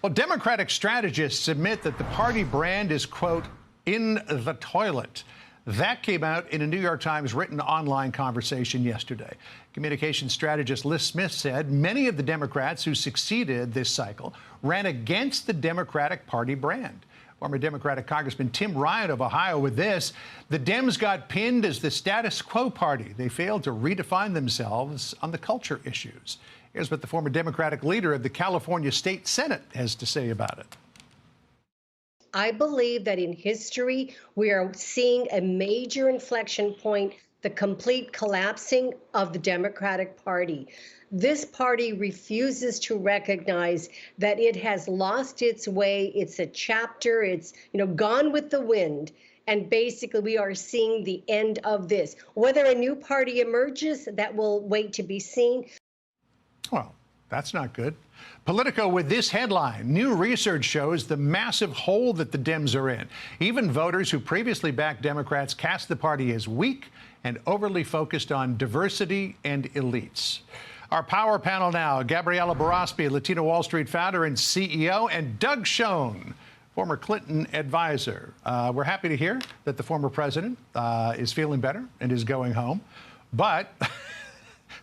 Well, Democratic strategists admit that the party brand is, quote, in the toilet. That came out in a New York Times written online conversation yesterday. Communications strategist Liz Smith said many of the Democrats who succeeded this cycle ran against the Democratic Party brand. Former Democratic Congressman Tim Ryan of Ohio with this: the Dems got pinned as the status quo party. They failed to redefine themselves on the culture issues. Here's what the former Democratic leader of the California State Senate has to say about it. I believe that in history, we are seeing a major inflection point, the complete collapsing of the Democratic Party. This party refuses to recognize that it has lost its way. It's a chapter. It's, gone with the wind. And basically, we are seeing the end of this. Whether a new party emerges, that will wait to be seen. Well, that's not good. Politico with this headline: new research shows the massive hole that the Dems are in. Even voters who previously backed Democrats cast the party as weak and overly focused on diversity and elites. Our power panel now: Gabriela Baraspi, Latino Wall Street founder and CEO, and Doug Schoen, former Clinton advisor. We're happy to hear that the former president is feeling better and is going home, but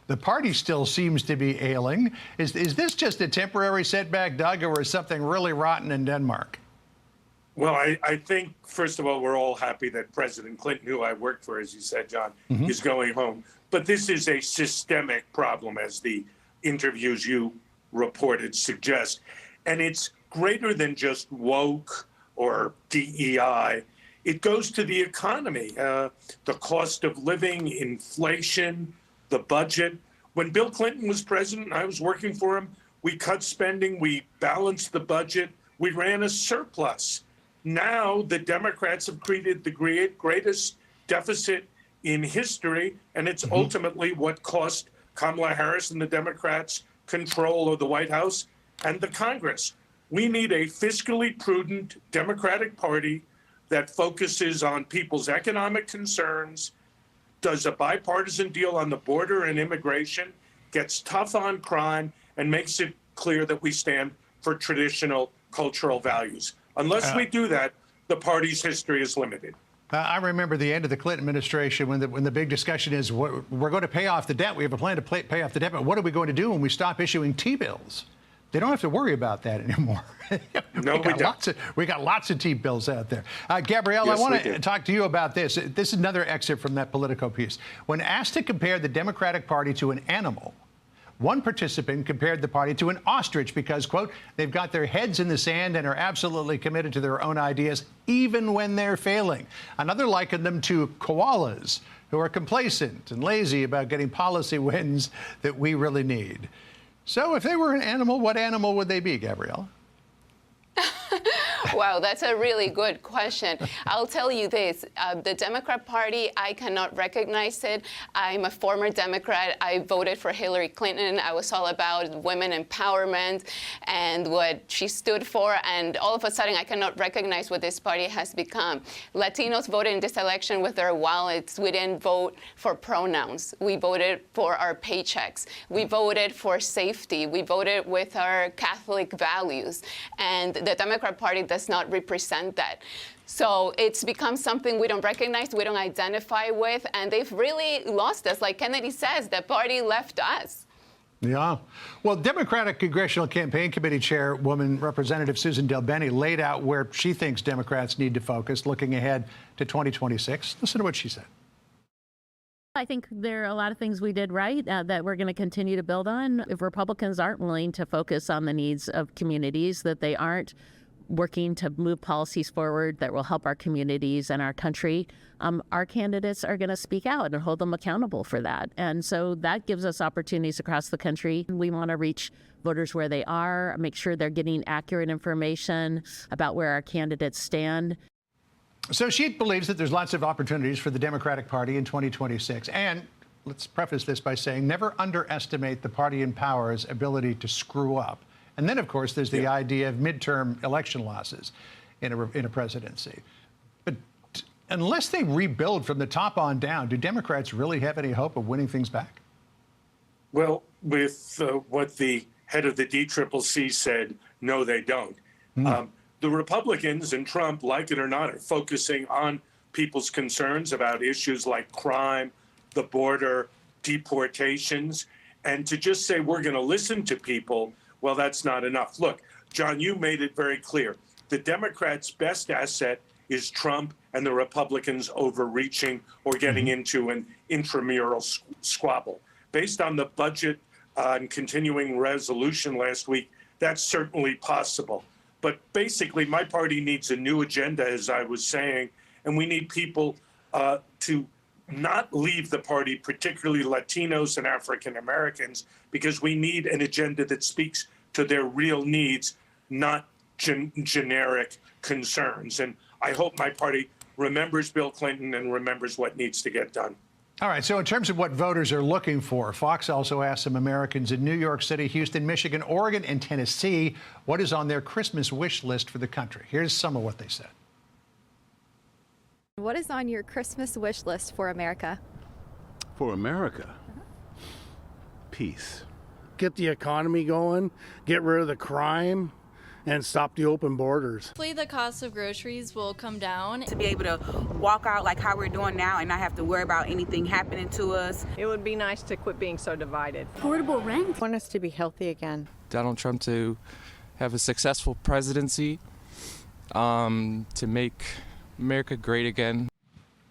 the party still seems to be ailing. Is this just a temporary setback, Doug, or is something really rotten in Denmark? Well, I think, first of all, we're all happy that President Clinton, who I worked for, as you said, John, is going home. But this is a systemic problem, as the interviews you reported suggest. And it's greater than just woke or DEI. It goes to the economy, the cost of living, inflation, the budget. When Bill Clinton was president, I was working for him, we cut spending, we balanced the budget, we ran a surplus. Now the Democrats have created the greatest deficit in history, and it's ultimately what cost Kamala Harris and the Democrats control of the White House and the Congress. We need a fiscally prudent Democratic Party that focuses on people's economic concerns, does a bipartisan deal on the border and immigration, gets tough on crime, and makes it clear that we stand for traditional cultural values. Unless we do that, the party's history is limited. I remember the end of the Clinton administration when the big discussion is we're going to pay off the debt. We have a plan to pay off the debt, but what are we going to do when we stop issuing T-bills? They don't have to worry about that anymore. No, we don't. We got lots of T-bills out there. Gabrielle, yes, I want to talk to you about this. This is another excerpt from that Politico piece. When asked to compare the Democratic Party to an animal, one participant compared the party to an ostrich because, quote, they've got their heads in the sand and are absolutely committed to their own ideas, even when they're failing. Another likened them to koalas, who are complacent and lazy about getting policy wins that we really need. So if they were an animal, what animal would they be, Gabrielle? Wow, that's a really good question. I'll tell you this. The Democrat Party, I cannot recognize it. I'm a former Democrat. I voted for Hillary Clinton. I was all about women empowerment and what she stood for. And all of a sudden, I cannot recognize what this party has become. Latinos voted in this election with their wallets. We didn't vote for pronouns. We voted for our paychecks. We voted for safety. We voted with our Catholic values. And the Democrat Party does not represent that. So it's become something we don't recognize, we don't identify with, and they've really lost us. Like Kennedy says, the party left us. Yeah. Well, Democratic Congressional Campaign Committee Chairwoman Representative Susan DelBene laid out where she thinks Democrats need to focus looking ahead to 2026. Listen to what she said. I think there are a lot of things we did right that we're going to continue to build on. If Republicans aren't willing to focus on the needs of communities, that they aren't working to move policies forward that will help our communities and our country, our candidates are going to speak out and hold them accountable for that. And so that gives us opportunities across the country. We want to reach voters where they are, make sure they're getting accurate information about where our candidates stand. So she believes that there's lots of opportunities for the Democratic Party in 2026. And let's preface this by saying never underestimate the party in power's ability to screw up. And then, of course, there's the idea of midterm election losses in a presidency. But unless they rebuild from the top on down, do Democrats really have any hope of winning things back? Well, with what the head of the DCCC said, no, they don't. The Republicans and Trump, like it or not, are focusing on people's concerns about issues like crime, the border, deportations. And to just say we're going to listen to people, well, that's not enough. Look, John, you made it very clear. The Democrats' best asset is Trump and the Republicans overreaching or getting into an intramural squabble. Based on the budget and continuing resolution last week, that's certainly possible. But basically, my party needs a new agenda, as I was saying, and we need people to not leave the party, particularly Latinos and African Americans, because we need an agenda that speaks to their real needs, not generic concerns. And I hope my party remembers Bill Clinton and remembers what needs to get done. All right, so in terms of what voters are looking for, Fox also asked some Americans in New York City, Houston, Michigan, Oregon, and Tennessee what is on their Christmas wish list for the country. Here's some of what they said. What is on your Christmas wish list for America? For America? Peace. Get the economy going, get rid of the crime, and stop the open borders. Hopefully the cost of groceries will come down. To be able to walk out like how we're doing now and not have to worry about anything happening to us. It would be nice to quit being so divided. Affordable rent. I want us to be healthy again. Donald Trump to have a successful presidency, to make America great again.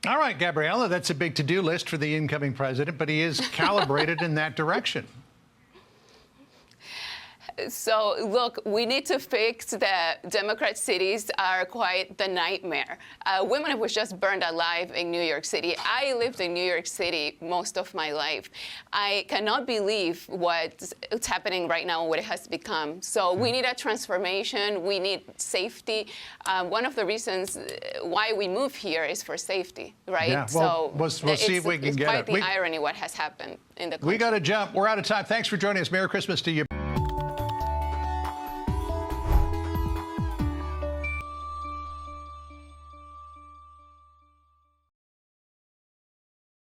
All right, Gabriella, that's a big to-do list for the incoming president, but he is calibrated in that direction. So, look, we need to fix the Democrat cities are quite the nightmare. Women was just burned alive in New York City. I lived in New York City most of my life. I cannot believe what's happening right now and what it has become. So we need a transformation. We need safety. One of the reasons why we move here is for safety, right? Yeah, well, we'll see if we can get it. It's quite the irony what has happened in the country. We got to jump. We're out of time. Thanks for joining us. Merry Christmas to you.